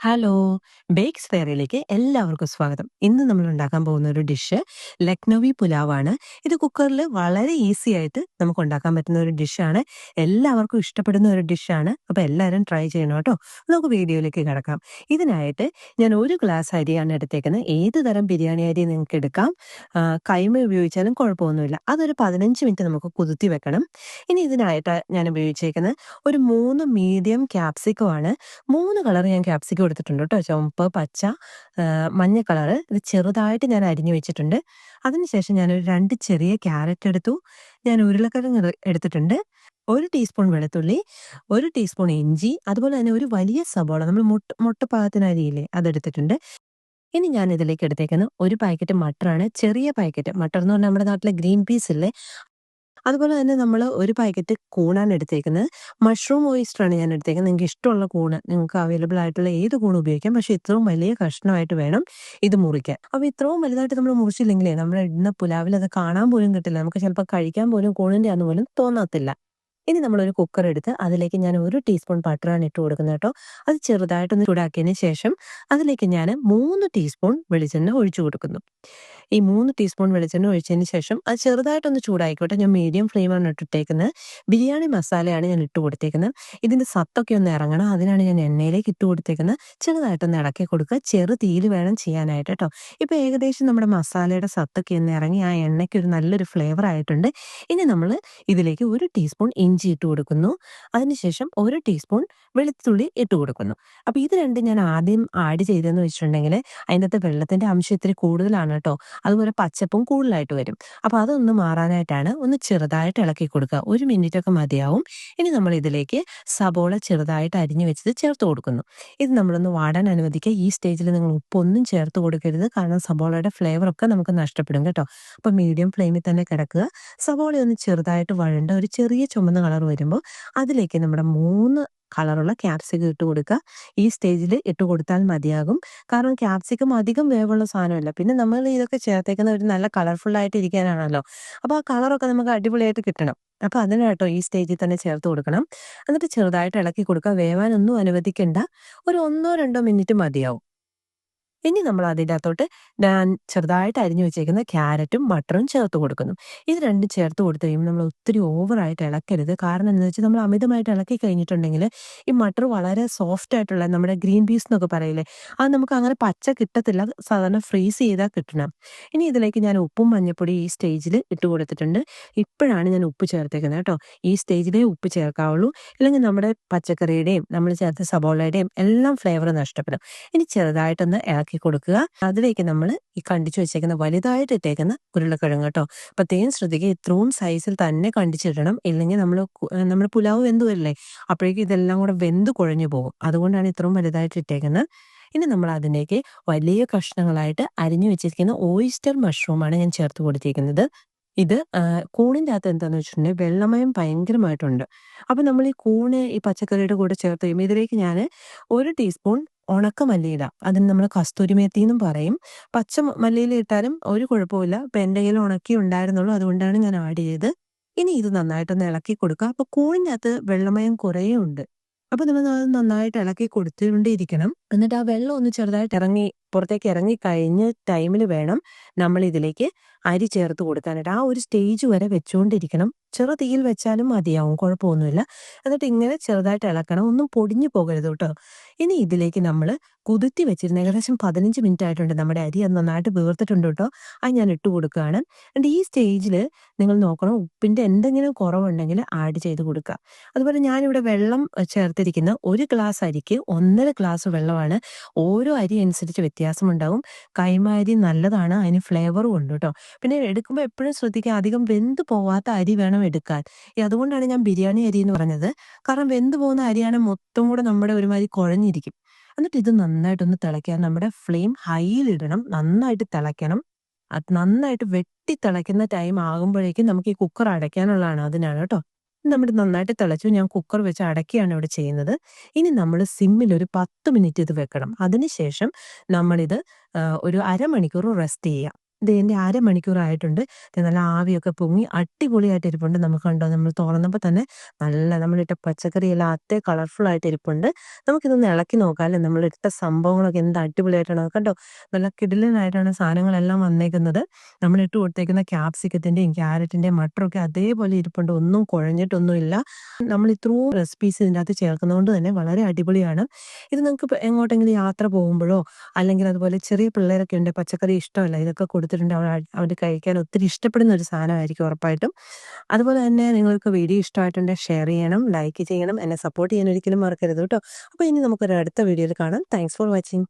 Hello! Bakes ഫെയറിലേക്ക് എല്ലാവർക്കും സ്വാഗതം. ഇന്ന് നമ്മൾ ഉണ്ടാക്കാൻ പോകുന്ന ഒരു ഡിഷ് ലക്നൗവി പുലാവാണ്. ഇത് കുക്കറിൽ വളരെ ഈസി ആയിട്ട് നമുക്ക് ഉണ്ടാക്കാൻ പറ്റുന്ന ഒരു ഡിഷാണ്. എല്ലാവർക്കും ഇഷ്ടപ്പെടുന്ന ഒരു ഡിഷാണ്. അപ്പോൾ എല്ലാവരും ട്രൈ ചെയ്യണം കേട്ടോ. നമുക്ക് വീഡിയോയിലേക്ക് കിടക്കാം. ഇതിനായിട്ട് ഞാൻ 1 ഗ്ലാസ് അരിയാണ് എടുത്തേക്കുന്നത്. ഏത് തരം ബിരിയാണി അരി നിങ്ങൾക്ക് എടുക്കാം. കൈമ ഉപയോഗിച്ചാലും കുഴപ്പമൊന്നുമില്ല. അതൊരു 15 മിനിറ്റ് നമുക്ക് കുതിർത്തി വെക്കണം. ഇനി ഇതിനായിട്ട് ഞാൻ ഉപയോഗിച്ചേക്കുന്നത് ഒരു 3 മീഡിയം ക്യാപ്സിക്കമാണ്. 3 കളർ ഞാൻ ക്യാപ്സിക്കം എടുത്തിട്ടുണ്ട് കേട്ടോ. ചുവപ്പ്, പച്ച, മഞ്ഞ കളറ്. ഇത് ചെറുതായിട്ട് ഞാൻ അരിഞ്ഞു വെച്ചിട്ടുണ്ട്. അതിനുശേഷം ഞാനൊരു 2 ചെറിയ ക്യാരറ്റ് എടുത്തു. ഞാൻ ഉരുളക്കിഴങ്ങ് എടുത്തിട്ടുണ്ട്. 1 ടീസ്പൂൺ വെളുത്തുള്ളി, 1 ടീസ്പൂൺ ഇഞ്ചി, അതുപോലെ തന്നെ ഒരു വലിയ സബോള നമ്മൾ മുട്ട പാകത്തിന് അരിയില്ലേ അതെടുത്തിട്ടുണ്ട്. ഇനി ഞാൻ ഇതിലേക്ക് എടുത്തേക്കുന്നത് 1 പാക്കറ്റ് മട്ടറാണ്. ചെറിയ പാക്കറ്റ് മട്ടർ എന്ന് പറഞ്ഞാൽ നമ്മുടെ നാട്ടിലെ ഗ്രീൻ പീസ് ഇല്ലേ, അതുപോലെ തന്നെ നമ്മൾ 1 പാക്കറ്റ് കൂണാണ് എടുത്തേക്കുന്നത്. മഷ്റൂം ഓയിസ്റ്ററാണ് ഞാൻ എടുത്തേക്കുന്നത്. നിങ്ങൾക്ക് ഇഷ്ടമുള്ള കൂണ്, നിങ്ങൾക്ക് അവൈലബിൾ ആയിട്ടുള്ള ഏത് കൂൺ ഉപയോഗിക്കാം. പക്ഷേ ഇത്രയും വലിയ കഷ്ണമായിട്ട് വേണം ഇത് മുറിക്കാൻ. അപ്പോൾ ഇത്രയും വലുതായിട്ട് നമ്മൾ മുറിച്ചില്ലെങ്കിലേ നമ്മൾ ഇടുന്ന പുലാവിൽ അത് കാണാൻ പോലും കിട്ടില്ല. നമുക്ക് ചിലപ്പോൾ കഴിക്കാൻ പോലും കൂണിൻ്റെ ആണെന്ന് പോലും തോന്നത്തില്ല. ഇനി നമ്മളൊരു കുക്കർ എടുത്ത് അതിലേക്ക് ഞാൻ 1 ടീസ്പൂൺ ബട്ടറാണ് ഇട്ട് കൊടുക്കുന്നത് കേട്ടോ. അത് ചെറുതായിട്ടൊന്ന് ചൂടാക്കിയതിന് ശേഷം അതിലേക്ക് ഞാൻ 3 ടീസ്പൂൺ വെളിച്ചെണ്ണ ഒഴിച്ചു കൊടുക്കുന്നു. ഈ 3 ടീസ്പൂൺ വെളിച്ചെണ്ണ ഒഴിച്ചതിന് ശേഷം അത് ചെറുതായിട്ടൊന്ന് ചൂടായിക്കോട്ടെ. ഞാൻ മീഡിയം ഫ്ലെയിമാണ് ഇട്ടിട്ടേക്കുന്നത്. ബിരിയാണി മസാലയാണ് ഞാൻ ഇട്ട് കൊടുത്തേക്കുന്നത്. ഇതിൻ്റെ സത്തൊക്കെ ഒന്ന് ഇറങ്ങണം. അതിനാണ് ഞാൻ എണ്ണയിലേക്ക് ഇട്ട് കൊടുത്തേക്കുന്നത്. ചെറുതായിട്ടൊന്ന് ഇളക്കി കൊടുക്കുക. ചെറു തീയിൽ വേണം ചെയ്യാനായിട്ട് കേട്ടോ. ഇപ്പോൾ ഏകദേശം നമ്മുടെ മസാലയുടെ സത്തൊക്കെ ഒന്ന് ഇറങ്ങി ആ എണ്ണയ്ക്ക് ഒരു നല്ലൊരു ഫ്ലേവർ ആയിട്ടുണ്ട്. ഇനി നമ്മൾ ഇതിലേക്ക് 1 ടീസ്പൂൺ ഇഞ്ചി ഇട്ട് കൊടുക്കുന്നു. അതിനുശേഷം 1 ടീസ്പൂൺ വെളുത്തുള്ളി ഇട്ട് കൊടുക്കുന്നു. അപ്പോൾ ഇത് രണ്ടും ഞാൻ ആദ്യം ആഡ് ചെയ്തതെന്ന് വെച്ചിട്ടുണ്ടെങ്കിൽ അതിനകത്ത് വെള്ളത്തിൻ്റെ അംശം ഇത്തിരി കൂടുതലാണ് കേട്ടോ. അതുപോലെ പച്ചപ്പും കൂടുതലായിട്ട് വരും. അപ്പോൾ അതൊന്ന് മാറാനായിട്ടാണ് ഒന്ന് ചെറുതായിട്ട് ഇളക്കി കൊടുക്കുക. 1 മിനിറ്റൊക്കെ മതിയാവും. ഇനി നമ്മൾ ഇതിലേക്ക് സബോള ചെറുതായിട്ട് അരിഞ്ഞു വെച്ചത് ചേർത്ത് കൊടുക്കുന്നു. ഇത് നമ്മളൊന്ന് വാടാൻ അനുവദിക്കുക. ഈ സ്റ്റേജിൽ നിങ്ങൾ ഉപ്പൊന്നും ചേർത്ത് കൊടുക്കരുത്. കാരണം സബോളയുടെ ഫ്ലേവറൊക്കെ നമുക്ക് നഷ്ടപ്പെടും കേട്ടോ. അപ്പോൾ മീഡിയം ഫ്ലെയിമിൽ തന്നെ കിടക്കുക. സബോള ഒന്ന് ചെറുതായിട്ട് വഴണ്ട ഒരു ചെറിയ ചുമന്ന കളർ വരുമ്പോൾ അതിലേക്ക് നമ്മുടെ 3 കളറുള്ള ക്യാപ്സിക്കം ഇട്ട് കൊടുക്കുക. ഈ സ്റ്റേജിൽ ഇട്ട് കൊടുത്താൽ മതിയാകും. കാരണം ക്യാപ്സിക്കം അധികം വേവുള്ള സാധനമല്ല. പിന്നെ നമ്മൾ ഇതൊക്കെ ചേർത്തേക്കുന്ന ഒരു നല്ല കളർഫുൾ ആയിട്ട് ഇരിക്കാനാണല്ലോ. അപ്പോൾ ആ കളറൊക്കെ നമുക്ക് അടിപൊളിയായിട്ട് കിട്ടണം. അപ്പോൾ അതിന് കേട്ടോ ഈ സ്റ്റേജിൽ തന്നെ ചേർത്ത് കൊടുക്കണം. എന്നിട്ട് ചെറുതായിട്ട് ഇളക്കി കൊടുക്കുക. വേവാനൊന്നും അനുവദിക്കണ്ട. ഒരു 1-2 മിനിറ്റ് മതിയാവും. ഇനി നമ്മൾ അതിൻ്റെ അകത്തോട്ട് ഞാൻ ചെറുതായിട്ട് അരിഞ്ഞു വെച്ചേക്കുന്ന ക്യാരറ്റും മട്ടറും ചേർത്ത് കൊടുക്കുന്നു. ഇത് രണ്ടും ചേർത്ത് കൊടുത്തു കഴിയുമ്പോൾ നമ്മൾ ഒത്തിരി ഓവറായിട്ട് ഇളക്കരുത്. കാരണം എന്താണെന്ന് വെച്ചാൽ നമ്മൾ അമിതമായിട്ട് ഇളക്കി കഴിഞ്ഞിട്ടുണ്ടെങ്കിൽ ഈ മട്ടർ വളരെ സോഫ്റ്റ് ആയിട്ടുള്ള നമ്മുടെ ഗ്രീൻ പീസ് എന്നൊക്കെ പറയില്ലേ, അത് നമുക്ക് അങ്ങനെ പച്ച കിട്ടത്തില്ല. സാധാരണ ഫ്രീസ് ചെയ്താൽ കിട്ടണം. ഇനി ഇതിലേക്ക് ഞാൻ ഉപ്പും മഞ്ഞൾപ്പൊടി ഈ സ്റ്റേജിൽ ഇട്ട് കൊടുത്തിട്ടുണ്ട്. ഇപ്പോഴാണ് ഞാൻ ഉപ്പ് ചേർത്തേക്കുന്നത് കേട്ടോ. ഈ സ്റ്റേജിലേ ഉപ്പ് ചേർക്കാവുള്ളൂ. ഇല്ലെങ്കിൽ നമ്മുടെ പച്ചക്കറിയുടെയും നമ്മൾ ചേർത്ത സബോളയുടെയും എല്ലാം ഫ്ലേവർ നഷ്ടപ്പെടും. ഇനി ചെറുതായിട്ടൊന്ന് ഇളക്കി കൊടുക്കുക. അതിലേക്ക് നമ്മൾ ഈ കണ്ടിച്ചു വെച്ചേക്കുന്ന വലുതായിട്ട് ഇട്ടേക്കുന്ന ഉരുളക്കിഴങ്ങ് കേട്ടോ. പ്രത്യേകം ശ്രദ്ധിക്കുക, ഇത്രയും സൈസിൽ തന്നെ കണ്ടിച്ചിടണം. ഇല്ലെങ്കിൽ നമ്മൾ പുലാവ് വെന്ത് വരില്ലേ, അപ്പോഴേക്കും ഇതെല്ലാം കൂടെ വെന്ത് കുഴഞ്ഞു പോകും. അതുകൊണ്ടാണ് ഇത്രയും വലുതായിട്ട് ഇട്ടേക്കുന്നത്. ഇനി നമ്മൾ അതിലേക്ക് വലിയ കഷ്ണങ്ങളായിട്ട് അരിഞ്ഞു വെച്ചിരിക്കുന്ന ഓയിസ്റ്റർ മഷ്റൂമാണ് ഞാൻ ചേർത്ത് കൊടുത്തിരിക്കുന്നത്. ഇത് കൂണിൻ്റെ അകത്ത് എന്താണെന്ന് വെച്ചിട്ടുണ്ടെങ്കിൽ വെള്ളമയം ഭയങ്കരമായിട്ടുണ്ട്. അപ്പോൾ നമ്മൾ ഈ കൂണ് ഈ പച്ചക്കറിയുടെ കൂടെ ചേർത്ത് കഴിയുമ്പോൾ ഇതിലേക്ക് ഞാൻ 1 ടീസ്പൂൺ ഉണക്ക മല്ലിയില, അതിന് നമ്മൾ കസ്തൂരി മേത്തി എന്നും പറയും. പച്ച മല്ലിയില ഇട്ടാലും ഒരു കുഴപ്പമില്ല. ഇപ്പം എൻ്റെ കയ്യിൽ ഉണക്കി ഉണ്ടായിരുന്നുള്ളൂ, അതുകൊണ്ടാണ് ഞാൻ ആഡ് ചെയ്തത്. ഇനി ഇത് നന്നായിട്ടൊന്ന് ഇളക്കി കൊടുക്കുക. അപ്പോൾ കൂണിൻ്റെ അകത്ത് വെള്ളമയം കുറേ ഉണ്ട്. അപ്പോൾ നമ്മൾ അത് നന്നായിട്ട് ഇളക്കി കൊടുത്തുകൊണ്ടേയിരിക്കണം. എന്നിട്ട് ആ വെള്ളം ഒന്ന് ചെറുതായിട്ട് പുറത്തേക്ക് ഇറങ്ങി കഴിഞ്ഞ ടൈമിൽ വേണം നമ്മൾ ഇതിലേക്ക് അരി ചേർത്ത് കൊടുക്കാനായിട്ട്. ആ ഒരു സ്റ്റേജ് വരെ വെച്ചുകൊണ്ടിരിക്കണം. ചെറു തീയിൽ വെച്ചാലും മതിയാവും, കുഴപ്പമൊന്നുമില്ല. എന്നിട്ട് ഇങ്ങനെ ചെറുതായിട്ട് ഇളക്കണം. ഒന്നും പൊടിഞ്ഞു പോകരുത് കേട്ടോ. ഇനി ഇതിലേക്ക് നമ്മൾ കുതിർത്തി വെച്ചിരുന്ന ഏകദേശം 15 മിനിറ്റ് ആയിട്ടുണ്ട്. നമ്മുടെ അരി അത് നന്നായിട്ട് വീർത്തിട്ടുണ്ട് കേട്ടോ. അത് ഞാൻ ഇട്ട് കൊടുക്കുകയാണ്. എന്നിട്ട് ഈ സ്റ്റേജിൽ നിങ്ങൾ നോക്കണം, ഉപ്പിൻ്റെ എന്തെങ്കിലും കുറവുണ്ടെങ്കിൽ ആഡ് ചെയ്ത് കൊടുക്കുക. അതുപോലെ ഞാനിവിടെ വെള്ളം ചേർത്തിരിക്കുന്ന 1 ഗ്ലാസ് അരിക്ക് 1.5 ഗ്ലാസ് വെള്ളമാണ്. ഓരോ അരി അനുസരിച്ച് വ്യത്യാസമുണ്ടാകും. കൈമ അരി നല്ലതാണ്, അതിന് ഫ്ലേവറും ഉണ്ട് കേട്ടോ. പിന്നെ എടുക്കുമ്പോൾ എപ്പോഴും ശ്രദ്ധിക്കുക, അധികം വെന്ത് പോവാത്ത അരി വേണം എടുക്കാൻ. അതുകൊണ്ടാണ് ഞാൻ ബിരിയാണി അരി എന്ന് പറഞ്ഞത്. കാരണം വെന്ത് പോകുന്ന അരിയാണ് മൊത്തം കൂടെ നമ്മുടെ ഒരുമാതിരി കുഴഞ്ഞിരിക്കും. എന്നിട്ട് ഇത് നന്നായിട്ടൊന്ന് തിളയ്ക്കാൻ നമ്മുടെ ഫ്ലെയിം ഹൈയിലിടണം. നന്നായിട്ട് തിളയ്ക്കണം. അത് നന്നായിട്ട് വെട്ടി തിളയ്ക്കുന്ന ടൈം ആകുമ്പോഴേക്കും നമുക്ക് ഈ കുക്കർ അടയ്ക്കാനുള്ളതാണ്. അതിനാണ് കേട്ടോ. നമ്മുടെ നന്നായിട്ട് തിളച്ചു. ഞാൻ കുക്കർ വെച്ച് അടയ്ക്കുകയാണ് ഇവിടെ ചെയ്യുന്നത്. ഇനി നമ്മൾ സിമ്മിൽ ഒരു 10 മിനിറ്റ് ഇത് വെക്കണം. അതിനുശേഷം നമ്മളിത് ഒരു അരമണിക്കൂർ റെസ്റ്റ് ചെയ്യുക. ഇത് എൻ്റെ അരമണിക്കൂറായിട്ടുണ്ട്. ഇത് നല്ല ആവിയൊക്കെ പൊങ്ങി അടിപൊളിയായിട്ട് ഇരിപ്പുണ്ട്. നമുക്ക് കണ്ടോ നമ്മൾ തുറന്നപ്പോൾ തന്നെ നല്ല നമ്മളിട്ട പച്ചക്കറിയെല്ലാം അത്രയും കളർഫുൾ ആയിട്ട് ഇരിപ്പുണ്ട്. നമുക്കിതൊന്ന് ഇളക്കി നോക്കാമല്ലേ. നമ്മളിട്ട സംഭവങ്ങളൊക്കെ എന്ത് അടിപൊളിയായിട്ടാണ് കണ്ടോ. നല്ല കിടിലനായിട്ടാണ് സാധനങ്ങളെല്ലാം വന്നേക്കുന്നത്. നമ്മളിട്ട് കൊടുത്തേക്കുന്ന ക്യാപ്സിക്കത്തിൻ്റെയും ക്യാരറ്റിൻ്റെയും മട്ടറൊക്കെ അതേപോലെ ഇരിപ്പുണ്ട്. ഒന്നും കുഴഞ്ഞിട്ടൊന്നുമില്ല. നമ്മൾ ഇത്രയും റെസിപ്പീസ് ഇതിൻ്റെ അകത്ത് ചേർക്കുന്നതുകൊണ്ട് തന്നെ വളരെ അടിപൊളിയാണ്. ഇത് നിങ്ങൾക്ക് ഇപ്പോൾ എങ്ങോട്ടെങ്കിലും യാത്ര പോകുമ്പോഴോ അല്ലെങ്കിൽ അതുപോലെ ചെറിയ പിള്ളേരൊക്കെ ഉണ്ട് പച്ചക്കറി ഇഷ്ടമല്ല, ഇതൊക്കെ കൊടുത്തിട്ടുണ്ട് അവർ കഴിക്കാൻ ഒത്തിരി ഇഷ്ടപ്പെടുന്ന ഒരു സാധനമായിരിക്കും ഉറപ്പായിട്ടും. അതുപോലെ തന്നെ നിങ്ങൾക്ക് വീഡിയോ ഇഷ്ടമായിട്ടുണ്ടെങ്കിൽ ഷെയർ ചെയ്യണം, ലൈക്ക് ചെയ്യണം, എന്നെ സപ്പോർട്ട് ചെയ്യാൻ ഒരിക്കലും മറക്കരുത് കേട്ടോ. അപ്പോൾ ഇനി നമുക്കൊരു അടുത്ത വീഡിയോയിൽ കാണാം. Thanks for watching.